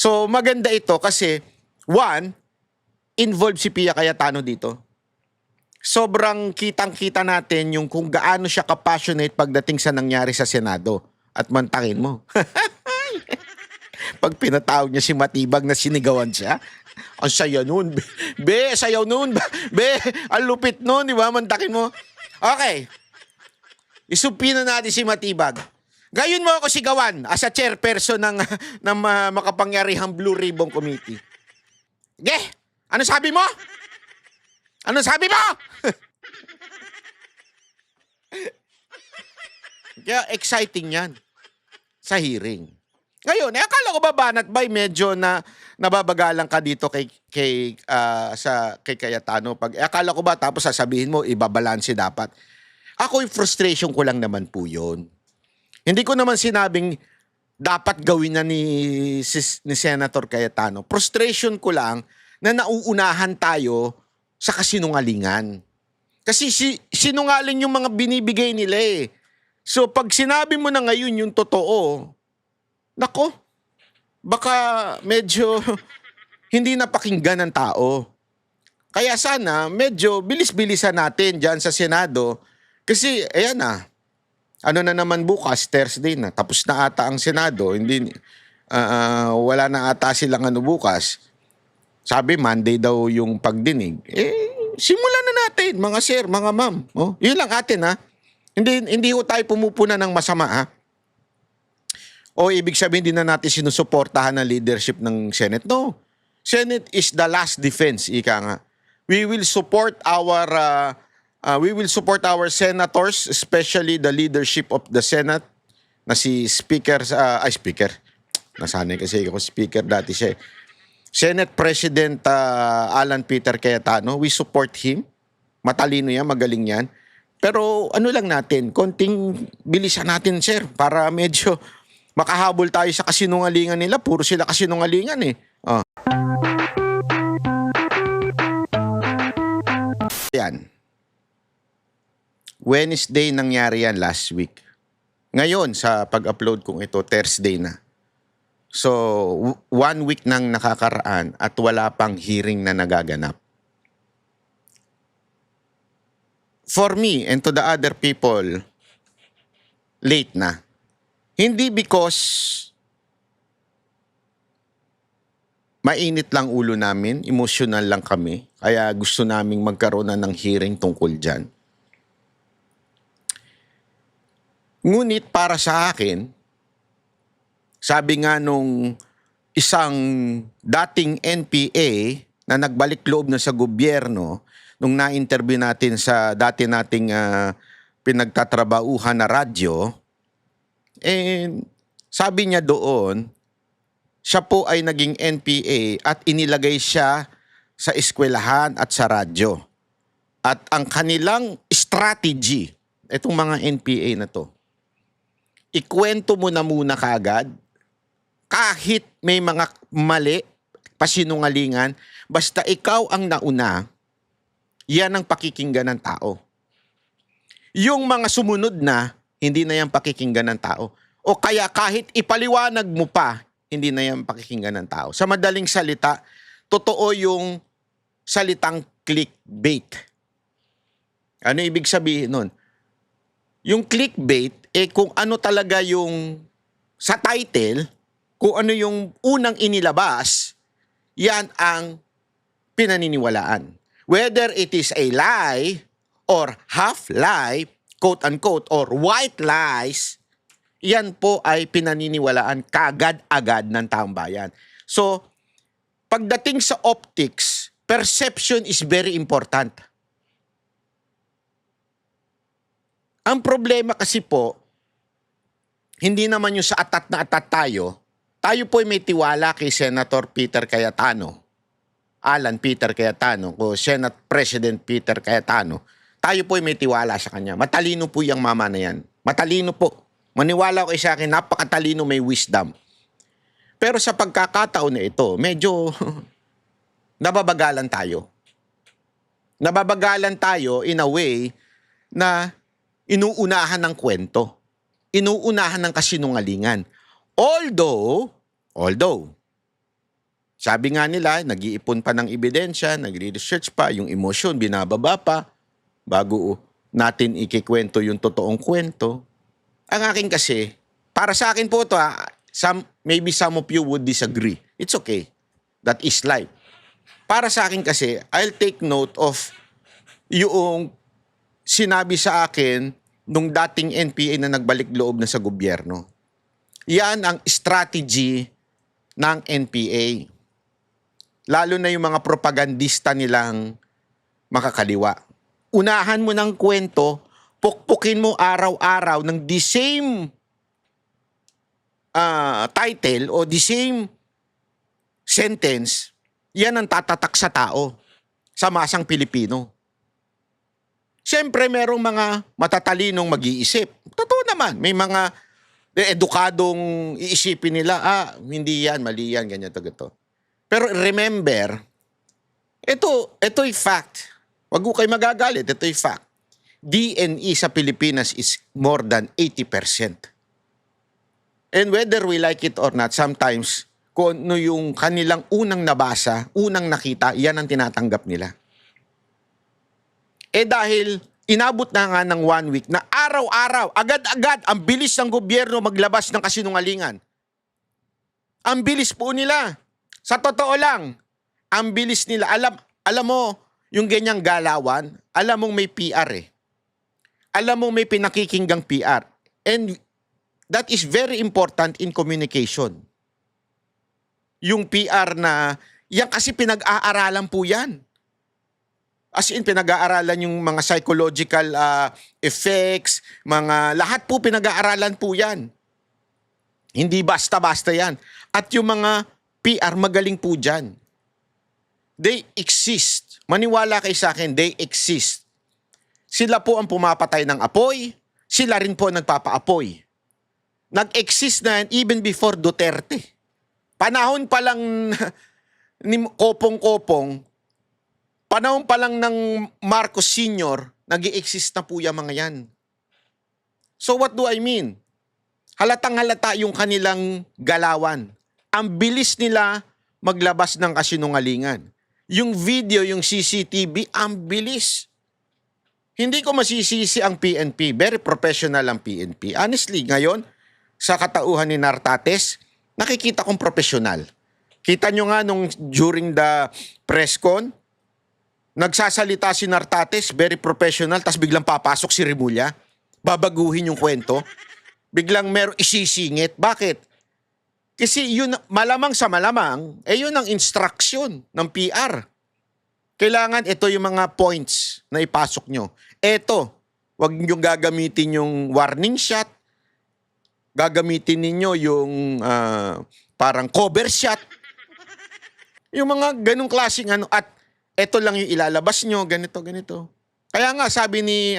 So maganda ito kasi, one, involved si Pia Cayetano dito. Sobrang kitang-kita natin yung kung gaano siya ka-passionate pagdating sa nangyari sa Senado. At mantakin mo. Pag pinatawag niya si Matibag na sinigawan siya, ang saya nun. Be, sayaw nun. Be, ang lupit nun, di ba? Mantakin mo. Okay. Isupina natin si Matibag. Gayon mo ako sigawan as a chairperson ng makapangyarihang Blue Ribbon Committee. Ge, ano sabi mo? Ano sabi mo? Kaya exciting yan sa hearing. Ngayon, akala ko ba banat bay medyo na nababagalan ka dito kay Cayetano pag akala ko ba tapos sasabihin mo ibabalanse dapat. Ako yung frustration ko lang naman po 'yon. Hindi ko naman sinabing dapat gawin na ni Senator Cayetano. Frustration ko lang na nauunahan tayo sa kasinungalingan. Kasi sinungaling yung mga binibigay nila eh. So pag sinabi mo na ngayon yung totoo, nako, baka medyo hindi napakinggan ng tao. Kaya sana medyo bilis-bilisan natin dyan sa Senado kasi ayan na, ano na naman bukas, Thursday na, tapos na ata ang Senado, hindi, wala na ata silang ano bukas. Sabi Monday daw yung pagdinig. Simulan na natin mga sir, mga ma'am. Oh, yun lang atin ha. Hindi ho tayo pumupuna ng masama ha. O ibig sabihin din na natin sinusuportahan ng leadership ng Senate. No. Senate is the last defense, ika nga. We will support our senators, especially the leadership of the Senate na si Speaker. Nasanay kasi ako Speaker dati siya. Senate President Alan Peter Cayetano, we support him. Matalino yan, magaling yan. Pero ano lang natin, konting bilisan natin, sir, para medyo makahabol tayo sa kasinungalingan nila. Puro sila kasinungalingan eh. Oh. Yan. Wednesday nangyari yan last week. Ngayon, sa pag-upload kong ito, Thursday na. So, 1 week nang nakakaraan at wala pang hearing na nagaganap. For me and to the other people, late na. Hindi because mainit lang ulo namin, emotional lang kami, kaya gusto naming magkaroon na ng hearing tungkol dyan. Ngunit para sa akin, sabi nga nung isang dating NPA na nagbalik loob na sa gobyerno, nung na-interview natin sa dati nating pinagtatrabauhan na radyo, sabi niya doon, siya po ay naging NPA at inilagay siya sa eskwelahan at sa radyo. At ang kanilang strategy, itong mga NPA na to, ikwento mo na muna kaagad, kahit may mga mali, pasinungalingan, basta ikaw ang nauna, yan ang pakikinggan ng tao. Yung mga sumunod na, hindi na yan pakikinggan ng tao. O kaya kahit ipaliwanag mo pa, hindi na yan pakikinggan ng tao. Sa madaling salita, totoo yung salitang clickbait. Ano ibig sabihin nun? Yung clickbait, kung ano talaga yung sa title, kung ano yung unang inilabas, yan ang pinaniniwalaan. Whether it is a lie or half lie, quote-unquote, or white lies, yan po ay pinaniniwalaan kagad-agad ng taong bayan. So, pagdating sa optics, perception is very important. Ang problema kasi po, hindi naman yung sa atat na atat tayo po ay may tiwala kay Senator Peter Cayetano, Alan Peter Cayetano, o Senate President Peter Cayetano. Tayo po ay may tiwala sa kanya. Matalino po yung mama na yan. Matalino po. Maniwala ko sa akin, napakatalino, may wisdom. Pero sa pagkakataon na ito, medyo nababagalan tayo. Nababagalan tayo in a way na inuunahan ng kwento. Inuunahan ng kasinungalingan. Although, Sabi nga nila, nag-iipon pa ng ebidensya, nagre-research pa, yung emosyon binababa pa bago natin ikikwento yung totoong kwento. Ang akin kasi, para sa akin po ito, maybe some of you would disagree. It's okay. That is life. Para sa akin kasi, I'll take note of yung sinabi sa akin nung dating NPA na nagbalik loob na sa gobyerno. Yan ang strategy ng NPA. Lalo na yung mga propagandista nilang makakaliwa. Unahan mo ng kwento, pukpukin mo araw-araw ng the same title o the same sentence, yan ang tatatak sa tao, sa masang Pilipino. Siyempre, merong mga matatalinong mag-iisip. Totoo naman, may mga edukadong iisipin nila, hindi yan, mali yan, ganyan to, ganito. Pero remember, ito'y fact. Wag ko kayo magagalit, ito'y fact. DNE sa Pilipinas is more than 80%. And whether we like it or not, sometimes, kung ano yung kanilang unang nabasa, unang nakita, yan ang tinatanggap nila. Dahil inabot na nga ng 1 week na araw-araw, agad-agad, ang bilis ng gobyerno maglabas ng kasinungalingan. Ang bilis po nila. Sa totoo lang, ang bilis nila. Alam mo, yung ganyang galawan, alam mong may PR eh. Alam mong may pinakikinggang PR. And that is very important in communication. Yung PR na, yan kasi pinag-aaralan po yan. As in, pinag-aaralan yung mga psychological effects, lahat po pinag-aaralan po yan. Hindi basta-basta yan. At yung mga PR, magaling po dyan. They exist. Maniwala kayo sa akin, they exist. Sila po ang pumapatay ng apoy, sila rin po nagpapaapoy. Nag-exist na yan even before Duterte. Panahon pa lang ni Kopong-Kopong, panahon pa lang ng Marcos Sr., nag-i-exist na po yung mga yan. So what do I mean? Halatang-halata yung kanilang galawan. Ang bilis nila maglabas ng kasinungalingan. Yung video, yung CCTV, ang bilis. Hindi ko masisisi ang PNP. Very professional ang PNP. Honestly, ngayon, sa katauhan ni Nartates, nakikita kong professional. Kita nyo nga nung during the press con, nagsasalita si Nartates, very professional, tas biglang papasok si Rimulya, babaguhin yung kwento, biglang meron isisingit. Bakit? Kasi yun, malamang sa malamang, yun ang instruction ng PR. Kailangan ito yung mga points na ipasok nyo. Ito, wag nyo gagamitin yung warning shot, gagamitin ninyo yung parang cover shot, yung mga ganong klaseng at ito lang yung ilalabas nyo, ganito, ganito. Kaya nga sabi ni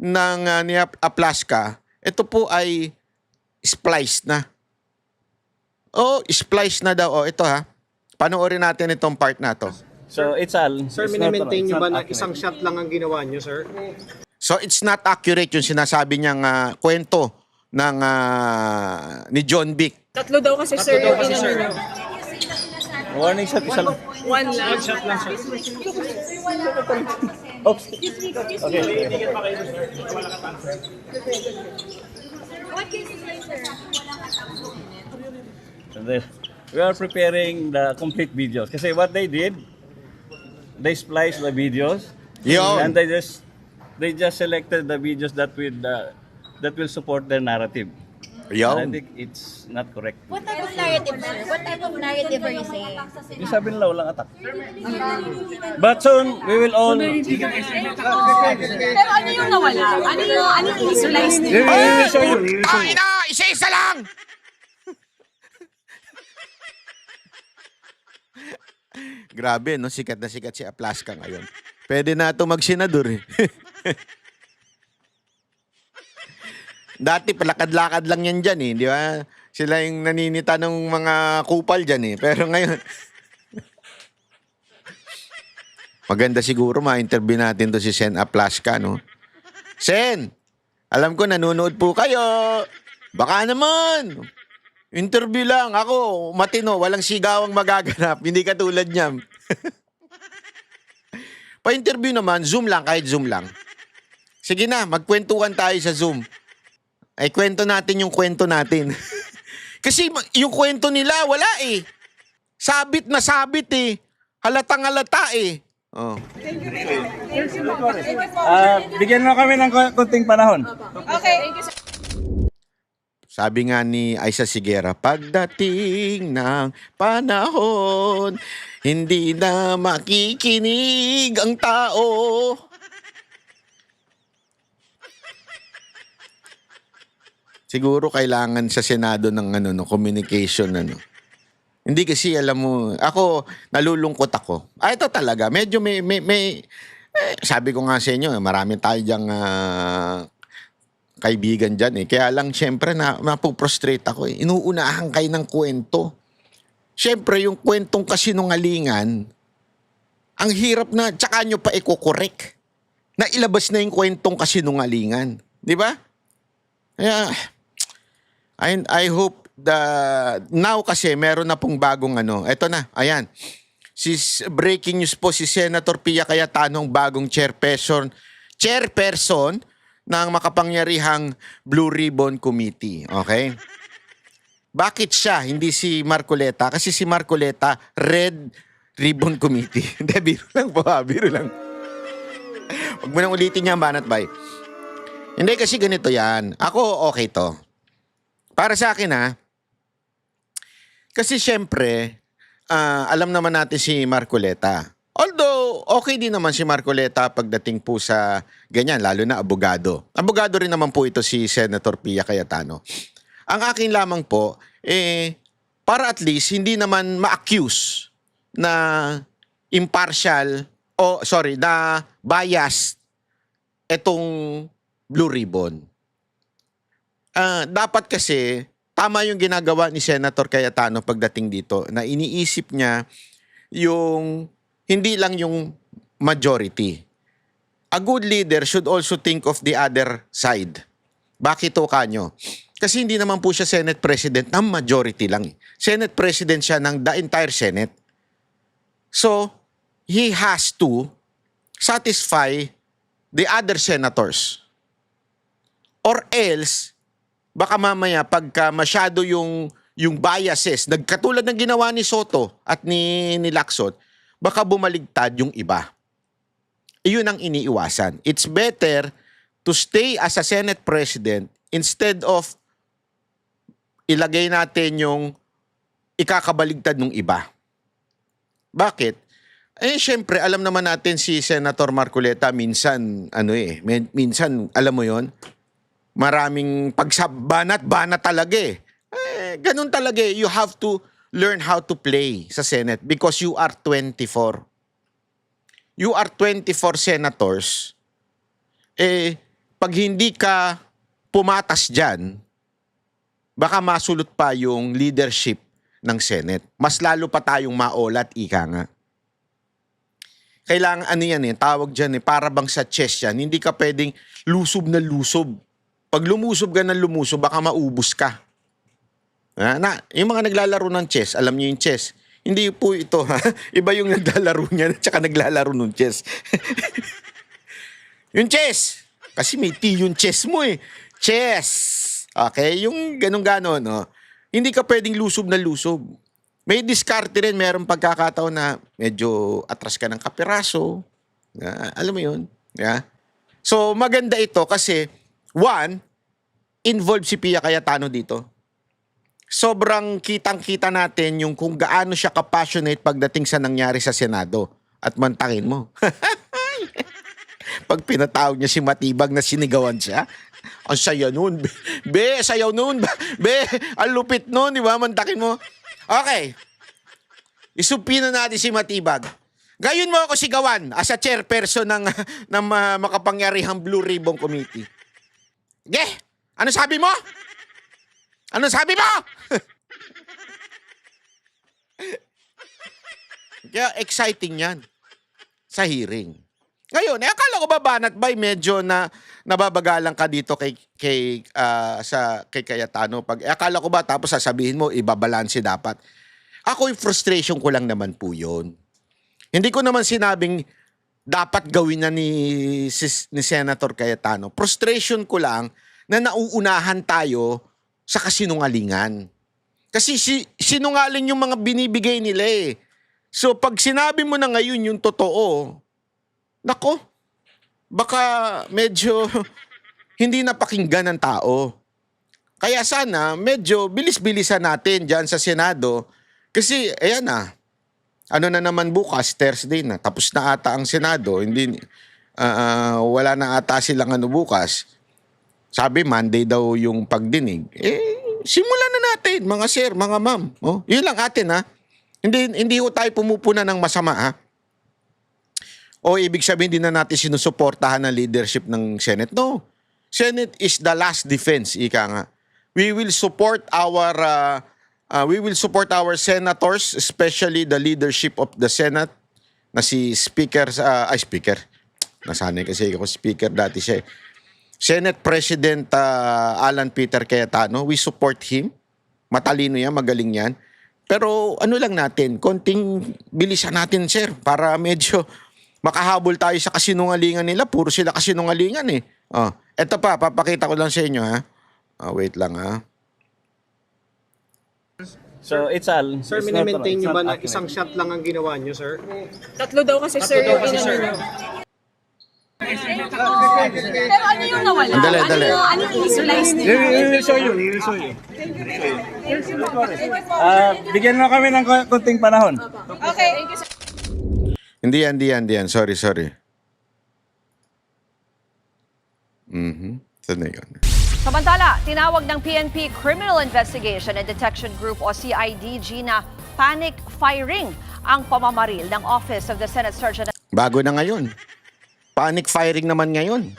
ni Aplaska, ito po ay spliced na. Spliced na daw. Ito ha. Panoorin natin itong part na to. So it's all. Sir, mini-maintain nyo ba na isang shot lang ang ginawa nyo, sir? So it's not accurate yung sinasabi niyang kwento ng ni John Vic. Tatlo daw kasi sir yung inano nyo. Warning shot, isa lang. One lang. Shot lang, sir. Oops. Okay. And then, we are preparing the complete videos. Kasi what they did, they spliced the videos. Yo. And they just selected the videos that will support their narrative. Yo. And I think it's not correct. What type of narrative, sir? What type of narrative are you saying? Yung sabi nila, walang attack. But soon, we will all... Pero ano yung nawala? Ano yung i-slice We nila? will show you. We will show you. Isa-isa lang! Grabe, no? Sikat na sikat si Aplaska ngayon. Pwede na ito magsenador eh. Dati palakad-lakad lang yan dyan eh, di ba? Sila yung naninita ng mga kupal dyan eh. Pero ngayon, maganda siguro ma-interview natin to si Sen Aplaska, no? Sen, alam ko nanonood po kayo. Baka naman. Interview lang. Ako, matino. Walang sigawang magaganap. Hindi katulad niya. Pa-interview naman, Zoom lang, kahit Zoom lang. Sige na, magkwentuhan tayo sa Zoom. Ay, kwento natin yung kwento natin. Kasi yung kwento nila, wala eh. Sabit na sabit eh. Halatang halata eh. Oh. Bigyan mo kami ng konting panahon. Okay. Thank you, sir. Sabi nga ni Aisa Sigera, pagdating ng panahon, hindi na makikinig ang tao. Siguro kailangan sa Senado ng no, communication Hindi kasi alam mo, ako nalulungkot ako. Ito talaga, medyo sabi ko nga sa inyo, marami tayo diyang kaibigan dyan eh. Kaya lang syempre napuprostrate ako eh. Inuunahan kayo ng kwento. Syempre yung kwentong kasinungalingan, ang hirap na, tsaka nyo pa iko-correct. Na ilabas na yung kwentong kasinungalingan. Di ba? Kaya, I hope now kasi meron na pong bagong Eto na, ayan. Breaking news po, si Senator Pia Cayetano, bagong chairperson ng makapangyarihang Blue Ribbon Committee. Okay? Bakit siya, hindi si Marcoleta? Kasi si Marcoleta, Red Ribbon Committee. Hindi, biro lang po biro lang. Huwag mo nang ulitin niya, Banat Bay. Hindi, kasi ganito yan. Ako, okay to. Para sa akin kasi syempre, alam naman natin si Marcoleta. Although, okay din naman si Marcoleta pagdating po sa ganyan, lalo na abogado. Abogado rin naman po ito si Senator Pia Cayetano. Ang akin lamang po, para at least hindi naman ma-accuse na impartial, na biased itong Blue Ribbon. Dapat kasi, tama yung ginagawa ni Senator Cayetano pagdating dito, na iniisip niya yung hindi lang yung majority. A good leader should also think of the other side. Bakit to kanyo? Kasi hindi naman po siya Senate President ng majority lang. Senate President siya ng the entire Senate. So, he has to satisfy the other senators. Or else, baka mamaya pagka masyado yung biases, katulad ng ginawa ni Soto at ni Lacson, baka bumaligtad yung iba. Iyon ang iniiwasan. It's better to stay as a Senate President instead of ilagay natin yung ikakabaligtad ng iba. Bakit? Syempre, alam naman natin si Senator Marcoleta minsan, minsan, alam mo yon, maraming banat talaga ganun talaga You have to learn how to play sa Senate because you are 24. You are 24 senators. Pag hindi ka pumatas dyan, baka masulot pa yung leadership ng Senate. Mas lalo pa tayong maolat, ika nga. Kailangan tawag dyan para bang sa chess yan. Hindi ka pwedeng lusob na lusob. Pag lumusob ka ng lumusob, baka maubos ka. Yung mga naglalaro ng chess, alam niyo yung chess. Hindi po ito, iba yung naglalaro niya at saka naglalaro ng chess. Yung chess. Kasi may T yung chess mo Chess. Okay? Yung ganun-ganon. Hindi ka pwedeng lusob na lusob. May diskarte rin, mayroong pagkakataon na medyo atras ka ng kapiraso. Alam mo yun? So, maganda ito kasi, one, involved si Pia Cayetano dito. Sobrang kitang-kita natin yung kung gaano siya ka-passionate pagdating sa nangyari sa Senado. At mantakin mo. Pag pinatawag niya si Matibag na sinigawan siya, ang saya nun. Be, sayaw nun. Be, ang lupit nun, di ba? Mantakin mo. Okay. Isupino natin si Matibag. Gayon mo ako sigawan as a chairperson ng makapangyarihang Blue Ribbon Committee. Ano sabi mo? Ano sabi mo? Kaya exciting yan sa hearing. Ngayon, akala ko ba Banat Bay medyo na nababagalan ka dito kay Cayetano pag akala ko ba tapos sasabihin mo ibabalanse dapat. Ako yung frustration ko lang naman po 'yon. Hindi ko naman sinabing dapat gawin na ni Senator Cayetano. Frustration ko lang na nauunahan tayo sa kasinungalingan. Kasi sinungaling yung mga binibigay nila eh. So pag sinabi mo na ngayon yung totoo, nako, baka medyo hindi napakinggan ng tao. Kaya sana medyo bilis-bilisan natin dyan sa Senado. Kasi ayan na, ano na naman bukas, Thursday na, tapos na ata ang Senado. Hindi, wala na ata silang ano bukas. Sabi Monday daw yung pagdinig. Simulan na natin mga sir, mga ma'am. Oh, yun lang atin ha. Hindi ho tayo pumupuna ng masama ha. O ibig sabihin din na natin sinusuportahan ng leadership ng Senate? No. Senate is the last defense, ika nga. We will support our senators, especially the leadership of the Senate na si Speaker. Nasanay kasi ako Speaker dati siya. Senate President Alan Peter Cayetano, we support him. Matalino yan, magaling yan. Pero ano lang natin, konting bilisan natin, sir, para medyo makahabol tayo sa kasinungalingan nila. Puro sila kasinungalingan eh. Eto pa, papakita ko lang sa inyo ha. Wait lang ha. So it's all. Sir, it's not- minimaintain it's nyo ba not na accurate. isang shot lang ang ginawa nyo, sir? Tatlo daw kasi sir yung inano nyo. Pero ano yung nawala? Andali, andali. Ano yung initialize We nila? will show you. We will show you. Bigyan mo kami ng konting panahon. Okay. Thank you, sir. Hindi yan. Sorry. Saan na yun? Samantala, tinawag ng PNP Criminal Investigation and Detection Group o CIDG na panic firing ang pamamaril ng Office of the Senate Sergeant Bago na ngayon. Panic firing naman ngayon.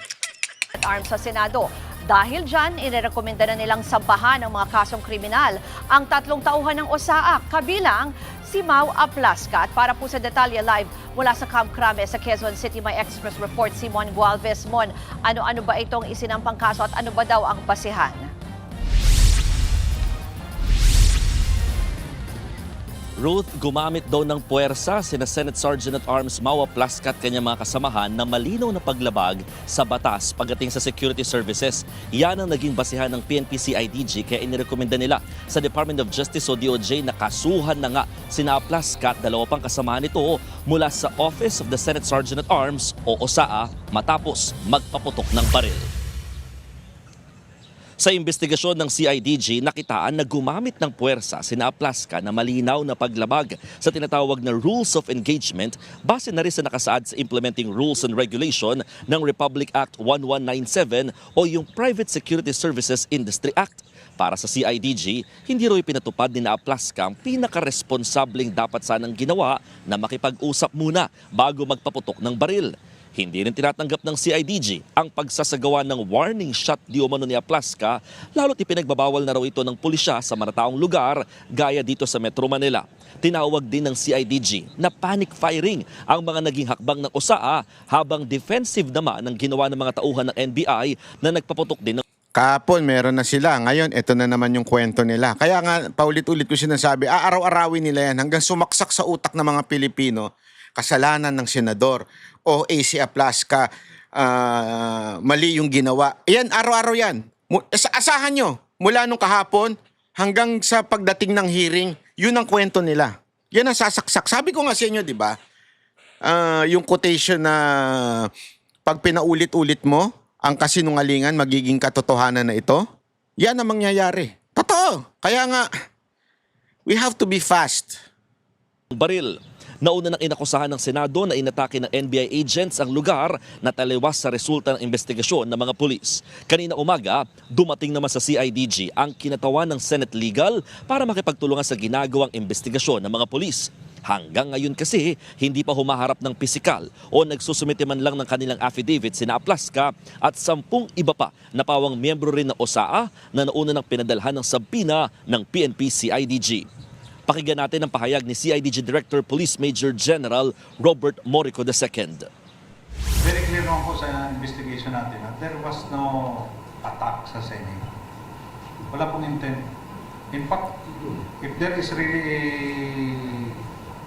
at Arms sa Senado. Dahil dyan, inirekomenda na nilang sampahan ng mga kasong kriminal ang 3 tauhan ng OSAA, kabilang si Mau Aplasca. At para po sa detalye live mula sa Camp Crame sa Quezon City, may Express Report si Mon Gualvez. Mon, ano-ano ba itong isinampang kaso at ano ba daw ang basihan? Ruth, gumamit daw ng puwersa sina Senate Sergeant at Arms Mau Aplasca at kanyang mga kasamahan na malinaw na paglabag sa batas pagdating sa security services. Yan ang naging basihan ng PNP-CIDG kaya inirekomenda nila sa Department of Justice o DOJ na kasuhan na nga sina Aplasca at 2 pang kasamahan nito mula sa Office of the Senate Sergeant at Arms o OSAA matapos magpaputok ng baril. Sa investigasyon ng CIDG, nakitaan na gumamit ng puwersa sina Aplasca na malinaw na paglabag sa tinatawag na Rules of Engagement base na rin sa nakasaad sa Implementing Rules and Regulation ng Republic Act 1197 o yung Private Security Services Industry Act. Para sa CIDG, hindi raw ipinatupad ni Aplasca ang pinaka-responsabling dapat sanang ginawa na makipag-usap muna bago magpaputok ng baril. Hindi rin tinatanggap ng CIDG ang pagsasagawa ng warning shot di umano ni Aplasca, lalo't ipinagbabawal na raw ito ng pulisya sa marataong lugar gaya dito sa Metro Manila. Tinawag din ng CIDG na panic firing ang mga naging hakbang ng OSAA habang defensive naman ang ginawa ng mga tauhan ng NBI na nagpaputok din ng Kahapon meron na sila. Ngayon, ito na naman yung kwento nila. Kaya nga, paulit-ulit ko sinasabi, araw-arawin nila yan hanggang sumaksak sa utak ng mga Pilipino. Kasalanan ng senador o AC Aplasca, mali yung ginawa. Yan, araw-araw yan. Asahan nyo, mula nung kahapon hanggang sa pagdating ng hearing, yun ang kwento nila. Yan ang sasaksak. Sabi ko nga sa inyo, di ba? Yung quotation na pag pinaulit-ulit mo, ang kasinungalingan magiging katotohanan na ito, yan ang mangyayari. Totoo. Kaya nga, we have to be fast. baril. Nauna nang inakusahan ng Senado na inatake ng NBI agents ang lugar na taliwas sa resulta ng investigasyon ng mga pulis. Kanina umaga, dumating naman sa CIDG ang kinatawan ng Senate Legal para makipagtulungan sa ginagawang investigasyon ng mga pulis. Hanggang ngayon kasi, hindi pa humaharap ng pisikal o nagsusumite man lang ng kanilang affidavit sina Aplasca at 10 iba pa na pawang miyembro rin ng OSAA na nauna ng pinadalhan ng sabina ng PNP-CIDG. Pakinggan natin ang pahayag ni CIDG Director Police Major General Robert Morico II. very clear naman po sa investigation natin na there was no attack sa Senate. Wala pong intent. In fact, if there is really a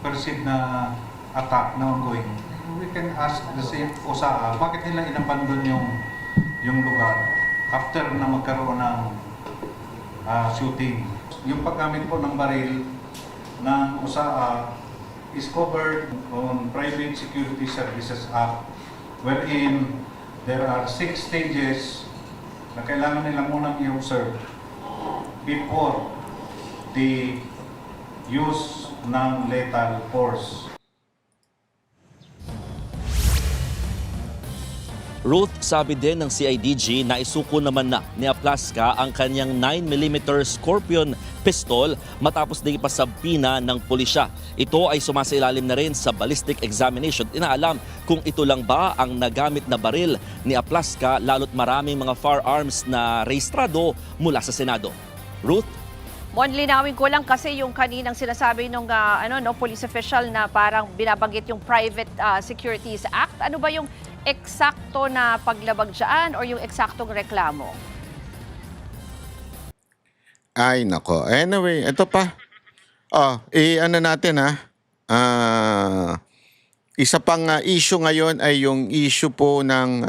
perceived na attack na ongoing, we can ask the same OSAA, bakit nila inabandon yung lugar after na magkaroon ng shooting. Yung paggamit po ng baril ng OSAA is covered on Private Security Services Act, wherein there are 6 stages na kailangan nila munang i-observe before the use ng lethal force. Ruth, sabi din ng CIDG na isuko naman na ni Aplaska ang kanyang 9mm Scorpion pistol matapos din ipasabpina ng pulisya. Ito ay sumasailalim na rin sa ballistic examination. Inaalam kung ito lang ba ang nagamit na baril ni Aplaska, lalo't maraming mga firearms na rehistrado mula sa Senado. Ruth? Mon, linawin ko lang kasi yung kaninang sinasabi nung police official na parang binabanggit yung Private Securities Act. Ano ba yung eksakto na paglabag dyan or yung eksaktong reklamo? Ay, nako. Anyway, ito pa. Ano natin isa pang issue ngayon ay yung issue po ng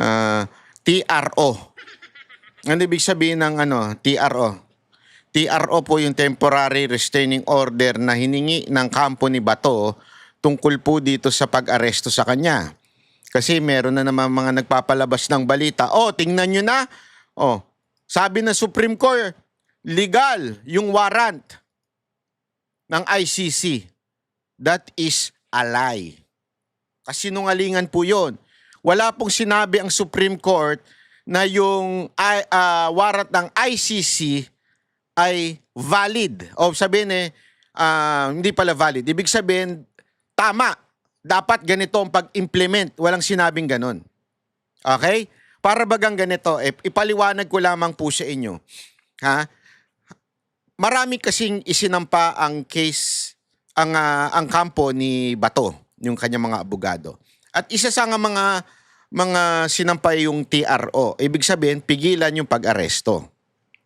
TRO. Ano ibig sabihin ng TRO? TRO po yung Temporary Restraining Order na hiningi ng kampo ni Bato tungkol po dito sa pag-aresto sa kanya. Kasi meron na naman mga nagpapalabas ng balita. Tingnan nyo na. Sabi ng Supreme Court, legal yung warrant ng ICC. That is a lie. Kasinungalingan po yun. Wala pong sinabi ang Supreme Court na yung warrant ng ICC ay valid. Sabihin hindi pala valid. Ibig sabihin, tama. Dapat ganito ang pag-implement. Walang sinabing ganon. Okay? Para bagang ganito, ipaliwanag ko lamang po sa inyo. Marami kasing isinampa ang case, ang kampo ni Bato, yung kanyang mga abogado. At isa sa mga sinampa yung TRO. Ibig sabihin, pigilan yung pag-aresto.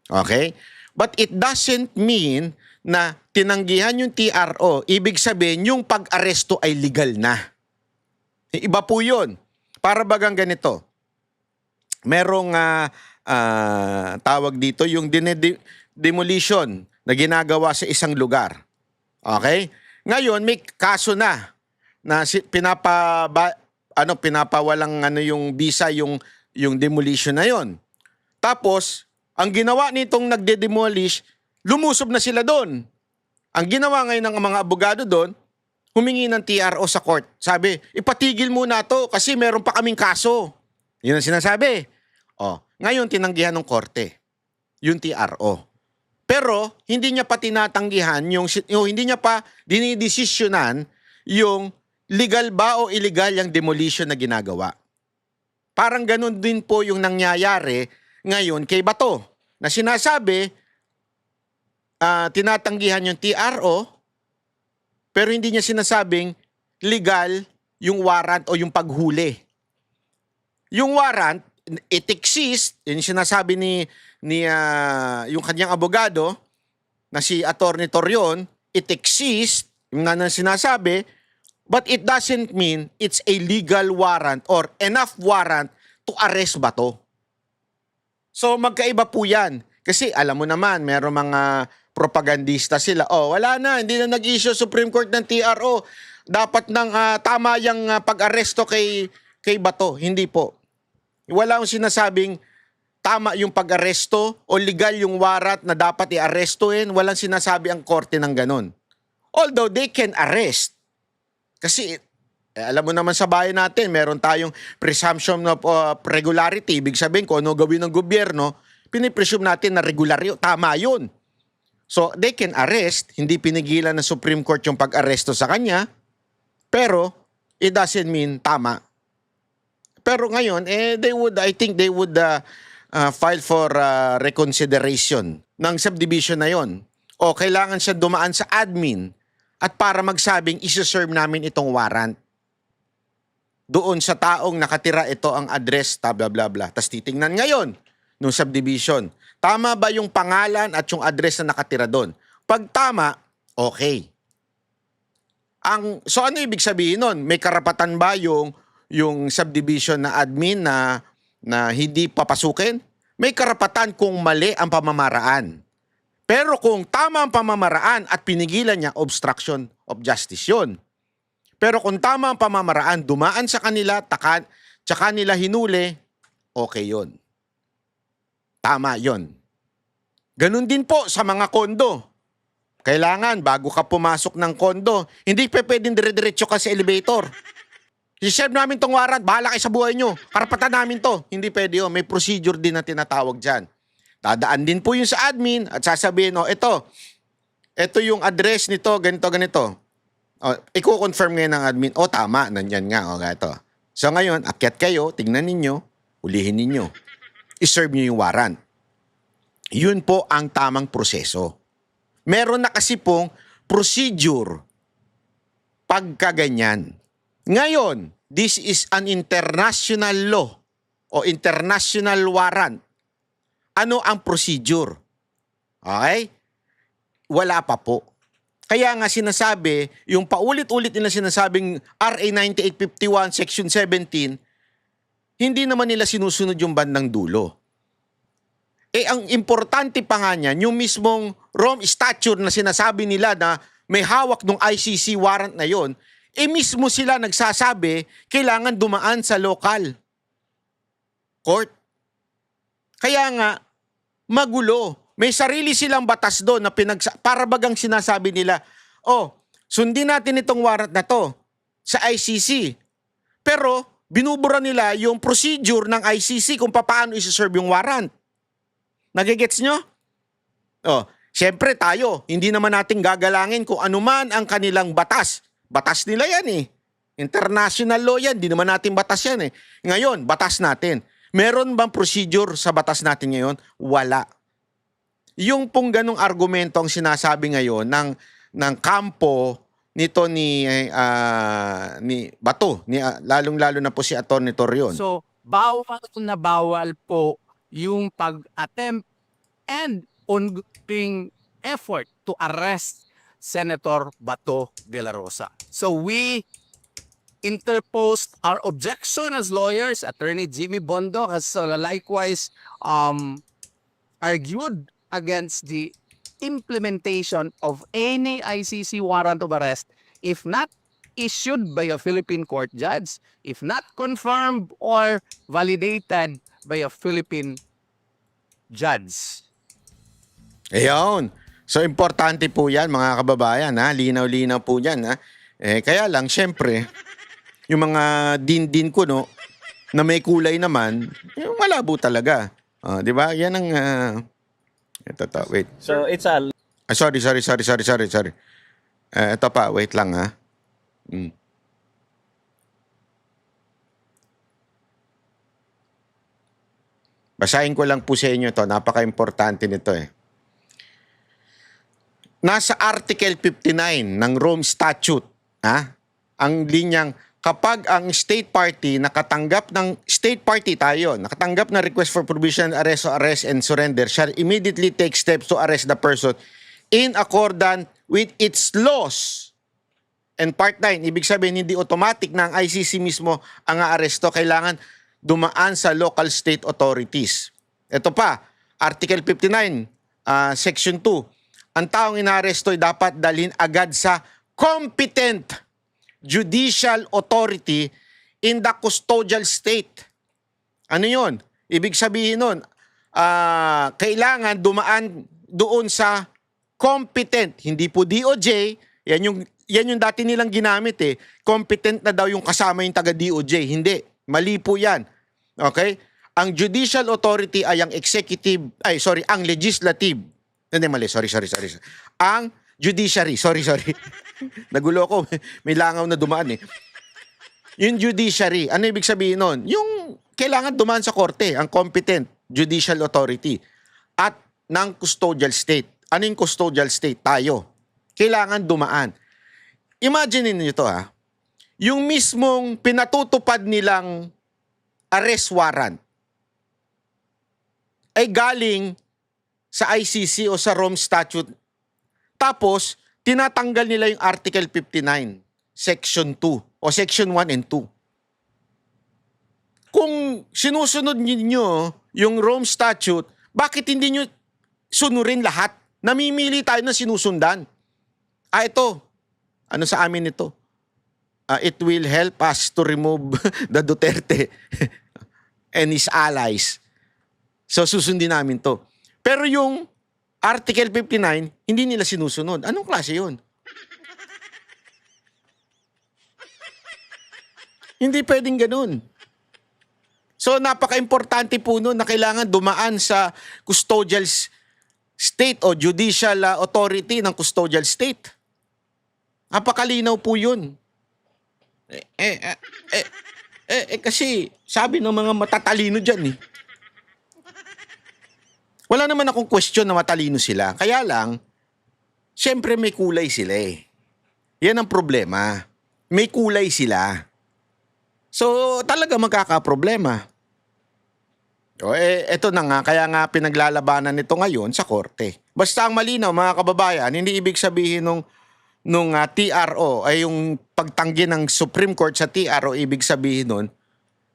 Okay? But it doesn't mean na tinanggihan yung TRO, ibig sabihin yung pag-aresto ay legal na. Iba po yun. Para bagang ganito. Merong tawag dito yung demolition na ginagawa sa isang lugar. Okay? Ngayon may kaso na pinapawalang yung visa yung demolition na yon. Tapos ang ginawa nitong nagde-demolish, lumusob na sila doon. Ang ginawa ngayon ng mga abogado doon, humingi ng TRO sa court. Sabi, ipatigil muna to kasi meron pa kaming kaso. Yun ang sinasabi. Ngayon tinanggihan ng korte yung TRO. Pero hindi niya pa tinatanggihan hindi niya pa dinidesisyonan yung legal ba o illegal yung demolition na ginagawa. Parang ganun din po yung nangyayari ngayon kay Bato na sinasabi tinatanggihan yung TRO pero hindi niya sinasabing legal yung warrant o yung paghuli. Yung warrant, it exists, yung sinasabi ni yung kanyang abogado na si Attorney Torion, it exists, yung nga sinasabi, but it doesn't mean it's a legal warrant or enough warrant to arrest Bato. So magkaiba po yan. Kasi alam mo naman, meron mga propagandista sila. Wala na, hindi na nag-issue Supreme Court ng TRO. Dapat nang tama yung pag-aresto kay Bato. Hindi po. Wala akong sinasabing tama yung pag-aresto o legal yung warrant na dapat i-arestuin. Walang sinasabi ang korte ng ganun. Although they can arrest. Kasi alam mo naman sa bayan natin, meron tayong presumption of regularity. Ibig sabihin, kung ano gawin ng gobyerno, pinipresume natin na regular yun. Tama yun. So, they can arrest. Hindi pinigilan ng Supreme Court yung pag-aresto sa kanya. Pero, it doesn't mean tama. Pero ngayon, I think they would file for reconsideration ng subdivision na yon. O kailangan siya dumaan sa admin at para magsabing isi-serve namin itong warrant. doon sa taong nakatira, ito ang address, blah blah blah. Tapos titingnan ngayon nung subdivision. Tama ba yung pangalan at yung address na nakatira doon? Pag tama, okay. So ano ibig sabihin nun? May karapatan ba yung subdivision na admin na hindi papasukin? May karapatan kung mali ang pamamaraan. Pero kung tama ang pamamaraan at pinigilan niya, obstruction of justice yun. Pero kung tama ang pamamaraan, dumaan sa kanila, tsaka nila hinuli, okay yun. Tama yun. Ganun din po sa mga kondo. Kailangan, bago ka pumasok ng kondo, hindi pwedeng dire-diretso ka sa elevator. I-serve namin tong warrant, bahala kayo sa buhay nyo. Karapatan namin to. Hindi pwede yun. May procedure din na tinatawag dyan. Dadaan din po yung sa admin at sasabihin, ito yung address nito, ganito, ganito. Iko-confirm ngayon ng admin, tama, nandyan nga, gato. So ngayon, akyat kayo, tingnan ninyo, ulihin ninyo. I-serve nyo yung warrant. Yun po ang tamang proseso. Meron na kasi pong procedure pagkaganyan. Ngayon, this is an international law o international warrant. Ano ang procedure? Okay? Wala pa po. Kaya nga sinasabi, yung paulit-ulit nila sinasabing RA 9851 Section 17, hindi naman nila sinusunod yung bandang dulo. Ang importante pa nga niyan, yung mismong Rome Statute na sinasabi nila na may hawak ng ICC warrant na yon, mismo sila nagsasabi, kailangan dumaan sa local court. Kaya nga, magulo. May sarili silang batas doon na para bagang sinasabi nila, sundin natin itong warrant na to sa ICC. Pero, binubura nila yung procedure ng ICC kung paano isi-serve yung warrant. Nagigets nyo? Siyempre tayo, hindi naman natin gagalangin kung anuman ang kanilang batas. Batas nila yan eh. International law yan, hindi naman natin batas yan eh. Ngayon, batas natin. Meron bang procedure sa batas natin ngayon? Wala. Yung pong ganong argumento ang sinasabi ngayon ng kampo nito ni Bato, lalong-lalo na po si Atty. Torion. So, bawal na bawal po yung pag-attempt and ongoing effort to arrest Senator Bato de la Rosa. So we interposed our objection as lawyers. Attorney Jimmy Bondo has likewise argued against the implementation of any ICC warrant of arrest if not issued by a Philippine court judge, if not confirmed or validated by a Philippine judge. Ayun. So, importante po yan, mga kababayan. Linaw-linaw po yan. Kaya lang, syempre, yung mga din-din ko, na may kulay naman, malabo talaga. Di ba? Yan ang... wait. So it's a Sorry. Ito pa, wait lang ha. Basahin ko lang po sa inyo to. Napaka-importante nito eh. Nasa Article 59 ng Rome Statute, ang linyang kapag ang state party nakatanggap ng nakatanggap ng request for provisional arrest or arrest and surrender shall immediately take steps to arrest the person in accordance with its laws. And part 9, ibig sabihin hindi automatic na ang ICC mismo ang aaresto, kailangan dumaan sa local state authorities. Ito pa, Article 59, Section 2, ang taong inaaresto ay dapat dalhin agad sa competent judicial authority in the custodial state. Ano yun? Ibig sabihin nun, kailangan dumaan doon sa competent. Hindi po DOJ, yan yung dati nilang ginamit eh. Competent na daw yung kasama yung taga-DOJ. Hindi. Mali po yan. Okay? Ang judicial authority ay ang ang legislative. Hindi, mali. Sorry. Ang judiciary. Sorry. Nagulo ko. May langaw na dumaan eh. Yung judiciary, ano ibig sabihin nun? Yung kailangan dumaan sa korte, ang competent judicial authority. At ng custodial state. Ano yung custodial state? Tayo. Kailangan dumaan. Imagine niyo to yung mismong pinatutupad nilang arrest warrant ay galing sa ICC o sa Rome Statute. Tapos, tinatanggal nila yung Article 59, Section 2 o Section 1 and 2. Kung sinusunod niyo yung Rome Statute, bakit hindi nyo sunurin lahat? Namimili tayo na sinusundan. Ito. Ano sa amin ito? It will help us to remove the Duterte and his allies. So susundin namin to. Pero yung Article 59, hindi nila sinusunod. Anong klase yun? Hindi pwedeng ganun. So napaka-importante po nun na kailangan dumaan sa custodial state o judicial authority ng custodial state. Napakalinaw po yun. Kasi sabi ng mga matatalino dyan Wala naman akong question na matalino sila. Kaya lang, syempre may kulay sila Yan ang problema. May kulay sila. So talaga magkakaproblema. Eto na nga, kaya nga pinaglalabanan nito ngayon sa korte. Basta ang malinaw, mga kababayan, hindi ibig sabihin nung TRO ay yung pagtanggi ng Supreme Court sa TRO, ibig sabihin nun,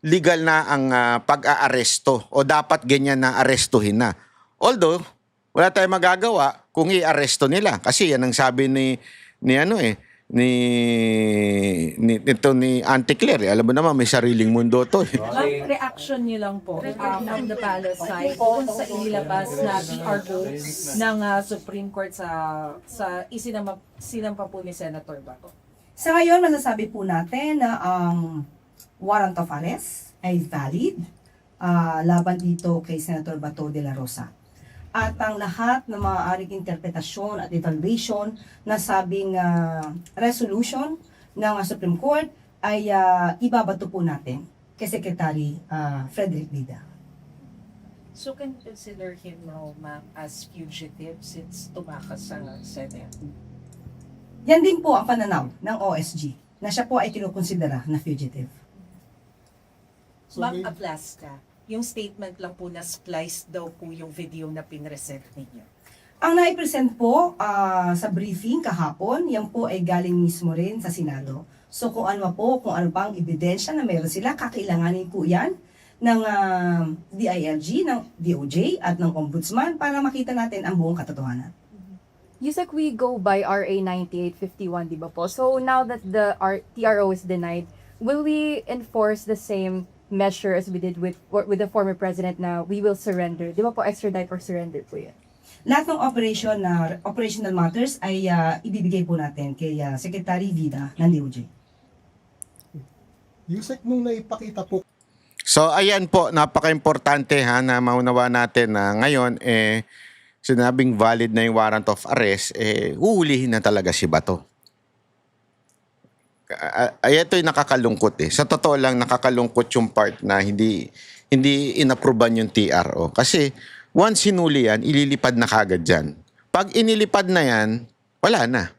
legal na ang pag-aaresto o dapat ganyan na arestuhin na. Although, wala tayong magagawa kung i-aresto nila. Kasi yan ang sabi ni Auntie Claire. Alam mo naman, may sariling mundo to. Ang reaction niyo lang po from the palace side kung sa inilabas na PR rules ng Supreme Court sa isinampa po ni Senator Bato. Sa ngayon, masasabi po natin na ang warrant of arrest ay valid laban dito kay Senator Bato de la Rosa. At ang lahat ng maaaring interpretasyon at evaluation na sabing resolution ng Supreme Court ay ibabato po natin kay Secretary Frederick Bida. So can you consider him now, ma'am, as fugitive since tumakas sa Senate? Yan din po ang pananaw ng OSG na siya po ay kinukonsidera na fugitive. Ma'am Aplaska, yung statement lang po na spliced daw po yung video na pinresent ninyo. Ang naipresent po sa briefing kahapon, yan po ay galing mismo rin sa Senado. So kung ano pang ebidensya na meron sila, kakailanganin po yan ng DILG, ng DOJ at ng Ombudsman para makita natin ang buong katotohanan. Yusek, we go by RA 9851, di ba po? So now that the TRO is denied, will we enforce the same measure as we did with the former president na we will surrender? Di ba po, extradite or surrender po yan? Lahat ng operational matters ay ibibigay po natin kay Secretary Vida ng DOJ. Yusek, nung naipakita po. So ayan po, napaka-importante na maunawa natin na ngayon sinabing valid na yung warrant of arrest, huhulihin na talaga si Bato. Ito'y nakakalungkot Sa totoo lang, nakakalungkot yung part na hindi inapruban yung TRO. Kasi once hinuli yan, ililipad na kagad dyan. Pag inilipad na yan, wala na.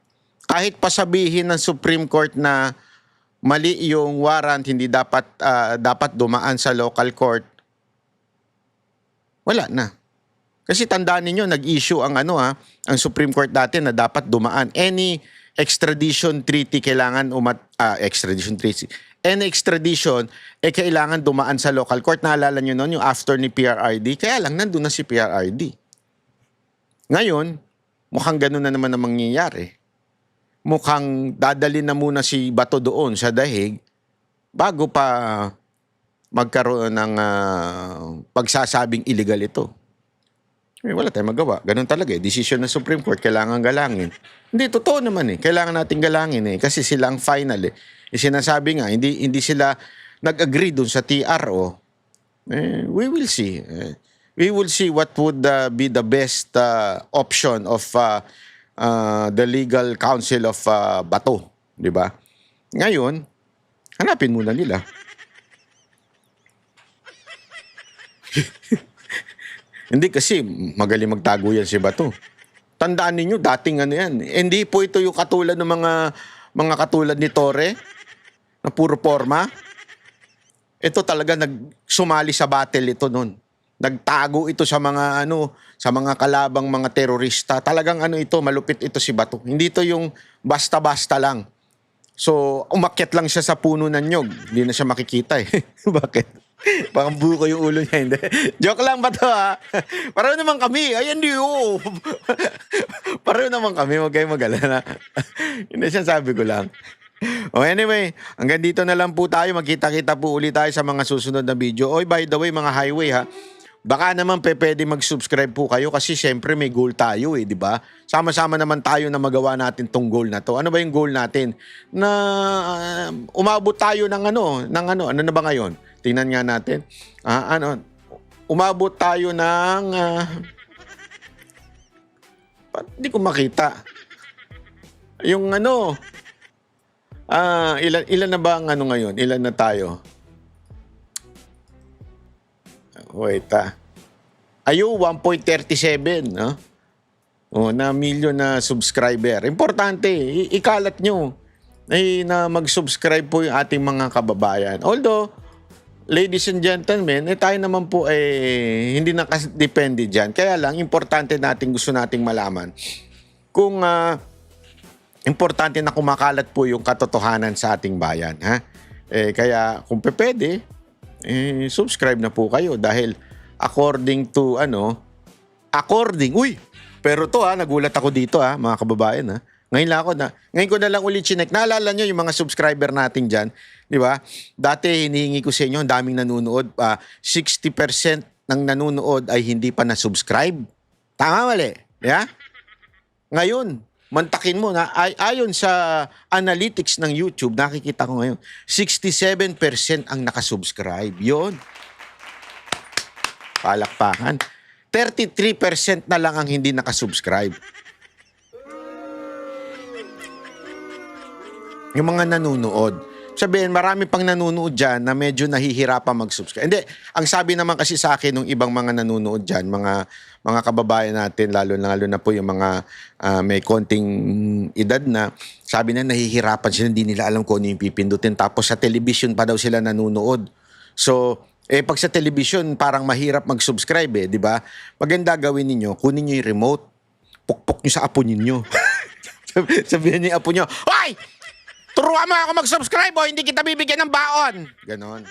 Kahit pasabihin ng Supreme Court na mali yung warrant, hindi dapat dumaan sa local court, wala na. Kasi tandaan ninyo, nag-issue ang Supreme Court dati na dapat dumaan. Any extradition treaty kailangan any extradition kailangan dumaan sa local court. Naalala nyo noon yung after ni PRRD, kaya lang nandun na si PRRD. Ngayon, mukhang ganun na naman ang mangyayari. Mukhang dadalhin na muna si Bato doon sa dahig bago pa magkaroon ng pagsasabing illegal ito. Wala tayong magawa. Ganun talaga Decision ng Supreme Court, kailangan galangin. Hindi, totoo naman Kailangan natin galangin Kasi sila ang final Sinasabi nga, hindi sila nag-agree dun sa TRO. We will see. We will see what would be the best option of the legal counsel of Bato. Diba? Ngayon, hanapin muna nila. Hindi kasi magaling magtago yan si Bato. Tandaan ninyo, dating yan. Hindi po ito yung katulad ng mga katulad ni Torre na puro forma. Ito talaga sumali sa battle ito noon. Nagtago ito sa mga sa mga kalabang mga terorista. Talagang ito, malupit ito si Bato. Hindi ito yung basta-basta lang. So, umakyat lang siya sa puno ng nyog. Hindi na siya makikita eh. Bakit? Parang buko yung ulo niya. Hindi. Joke lang ba to ha? Pareho naman kami. Ayan di Pareho naman kami. Huwag kayong mag-alala. Hindi siya sabi ko lang. Anyway, hanggang dito na lang po tayo. Magkita-kita po ulit tayo sa mga susunod na video. By the way, mga highway ha. Baka naman pwede mag-subscribe po kayo kasi syempre may goal tayo di ba? Sama-sama naman tayo na magawa natin tong goal na to. Ano ba yung goal natin? Na umabot tayo ng ano na ba ngayon? Tingnan nga natin. Umabot tayo ng hindi ko makita. Yung ilan na ba ang ngayon? Ilan na tayo? Wait Ayo, 1.37, no? Na million na subscriber. Importante, ikalat nyo na mag-subscribe po yung ating mga kababayan. Although, ladies and gentlemen, tayo naman po hindi nakadepende dyan. Kaya lang, importante gusto nating malaman kung importante na kumakalat po yung katotohanan sa ating bayan. Kaya kung pwede, subscribe na po kayo dahil pero nagulat ako dito mga kababayan Ngayon ko na lang ulit chinek. Naalala nyo yung mga subscriber natin dyan, di ba? Dati hinihingi ko sa inyo, ang daming nanonood. 60% ng nanonood ay hindi pa na-subscribe. Tama mali? Yeah? Ngayon, mantakin mo na ayon sa analytics ng YouTube, nakikita ko ngayon, 67% ang nakasubscribe. Yun. Palakpakan. 33% na lang ang hindi nakasubscribe. Yung mga nanonood. Sabihin, marami pang nanonood dyan na medyo nahihirapan mag-subscribe. Hindi, ang sabi naman kasi sa akin ng ibang mga nanonood dyan, mga kababayan natin, lalo na po yung mga may konting edad na, sabi na nahihirapan sila, hindi nila alam kung ano yung pipindutin. Tapos sa television pa daw sila nanonood. So, pag sa television, parang mahirap mag-subscribe di ba? Maganda gawin ninyo, kunin nyo yung remote, pukpok nyo sa apo ninyo. Sabihin niyo yung apo nyo, "Hoy! Turuan mo ako mag-subscribe hindi kita bibigyan ng baon." Ganon.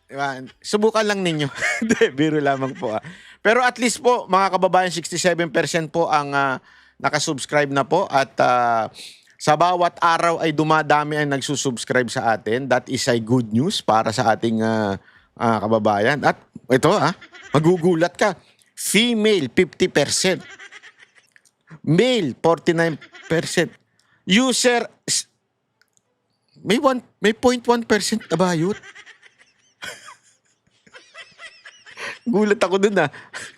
Diba? Subukan lang ninyo. Biro lamang po Pero at least po, mga kababayan, 67% po ang nakasubscribe na po at sa bawat araw ay dumadami ang nagsusubscribe sa atin. That is a good news para sa ating kababayan. At ito magugulat ka. Female, 50%. Male, 49%. User, may 0.1% na bayot. Gulat ako dun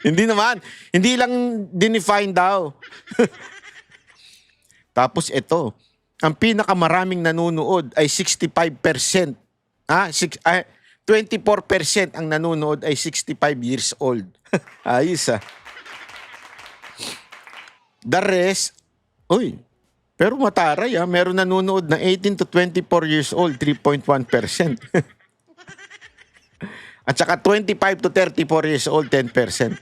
Hindi naman. Hindi lang dinefine daw. Tapos ito, ang pinakamaraming nanonood ay 65%. 24% ang nanonood ay 65 years old. Ayos The rest, pero mataray meron nanonood na 18 to 24 years old, 3.1%. At saka 25 to 34 years old, 10%.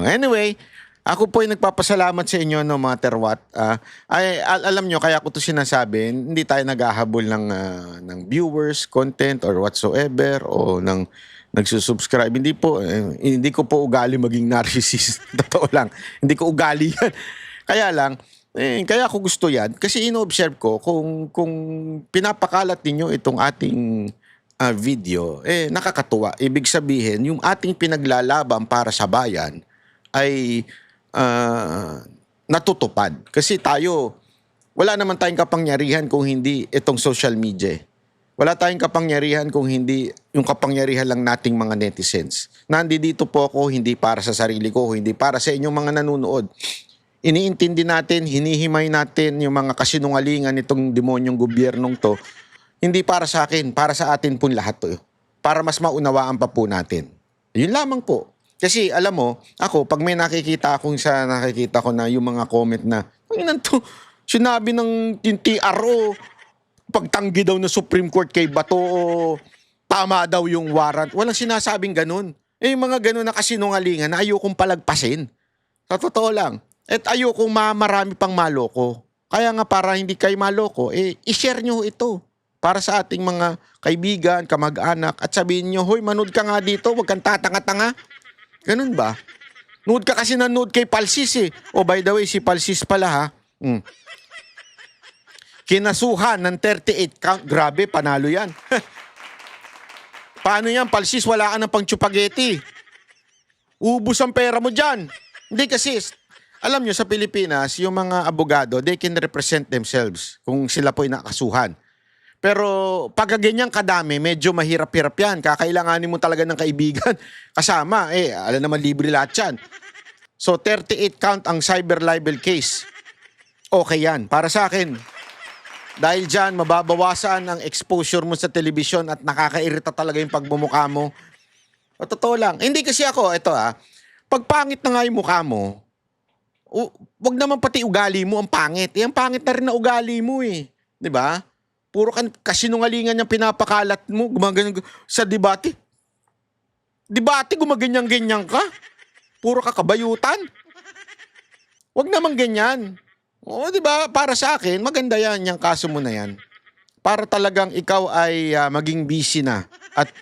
Anyway, ako po ay nagpapasalamat sa inyo mga terwat. Alam nyo, kaya ko to sinasabi, hindi tayo naghahabol ng viewers, content, or whatsoever, o ng nagsusubscribe. Hindi ko po ugali maging narcissist. Totoo lang. Hindi ko ugali yan. Kaya lang, kaya ako gusto yan. Kasi ino-observe ko kung pinapakalat ninyo itong ating video, nakakatuwa. Ibig sabihin, yung ating pinaglalaban para sa bayan ay natutupad. Kasi tayo, wala naman tayong kapangyarihan kung hindi itong social media. Wala tayong kapangyarihan kung hindi yung kapangyarihan lang nating mga netizens. Nandito po ako hindi para sa sarili ko, hindi para sa inyong mga nanonood. Iniintindi natin, hinihimay natin yung mga kasinungalingan nitong demonyong gobyernong to. Hindi para sa akin, para sa atin po lahat to. Para mas maunawaan pa po natin. Yun lamang po. Kasi alam mo, ako, pag may nakikita ko na yung mga comment na, "Ang to, sinabi ng yung TRO, pagtanggi daw ng Supreme Court kay Bato, o tama daw yung warrant." Walang sinasabing ganun. Yung mga ganun na kasinungalingan na ayokong palagpasin. Sa totoo lang. At ayokong marami pang maloko. Kaya nga para hindi kayo maloko, i-share nyo ito para sa ating mga kaibigan, kamag-anak, at sabihin nyo, "Hoy, manood ka nga dito, huwag kang tatanga-tanga." Ganun ba? Nood ka kasi nanood kay Palsis eh. Oh, by the way, si Palsis pala ha. Kinasuhan ng 38 count. Grabe, panalo yan. Paano yan, Palsis? Wala ka ng pang chupageti. Ubus ang pera mo dyan. Hindi kasi, alam nyo, sa Pilipinas, yung mga abogado, they can represent themselves kung sila po'y nakasuhan. Pero pag ganyang kadami, medyo mahirap-hirap yan. Kakailanganin mo talaga ng kaibigan kasama. Alam naman, libre lahat yan. So 38 count ang cyber libel case. Okay yan. Para sa akin, dahil dyan, mababawasan ang exposure mo sa telebisyon at nakakairita talaga yung pagmumukha mo. O, totoo lang. Hindi kasi ako, pag pangit na nga yung mukha mo, wag naman pati ugali mo ang pangit. Ang pangit na rin na ugali mo eh. Di ba? Puro kasinungalingan yung pinapakalat mo. Gumaganyan sa debate. Debate, gumaganyan-ganyan ka. Puro kakabayutan. Wag naman ganyan. O, di ba? Para sa akin, maganda yan, yung kaso mo na yan. Para talagang ikaw ay maging busy na. At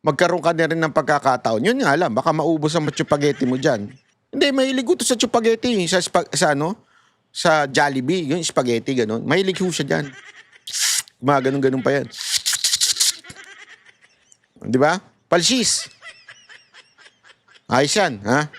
magkaroon ka na rin ng pagkakataon. Yun nga lang, baka maubos ang chupageti mo dyan. Hindi, mahilig ko to sa chupageti. Sa Jollibee, yung spaghetti, ganun. Mahilig ko siya dyan. Mga ganun-ganun pa yan. Di ba? Palsis. Ayos yan, ha?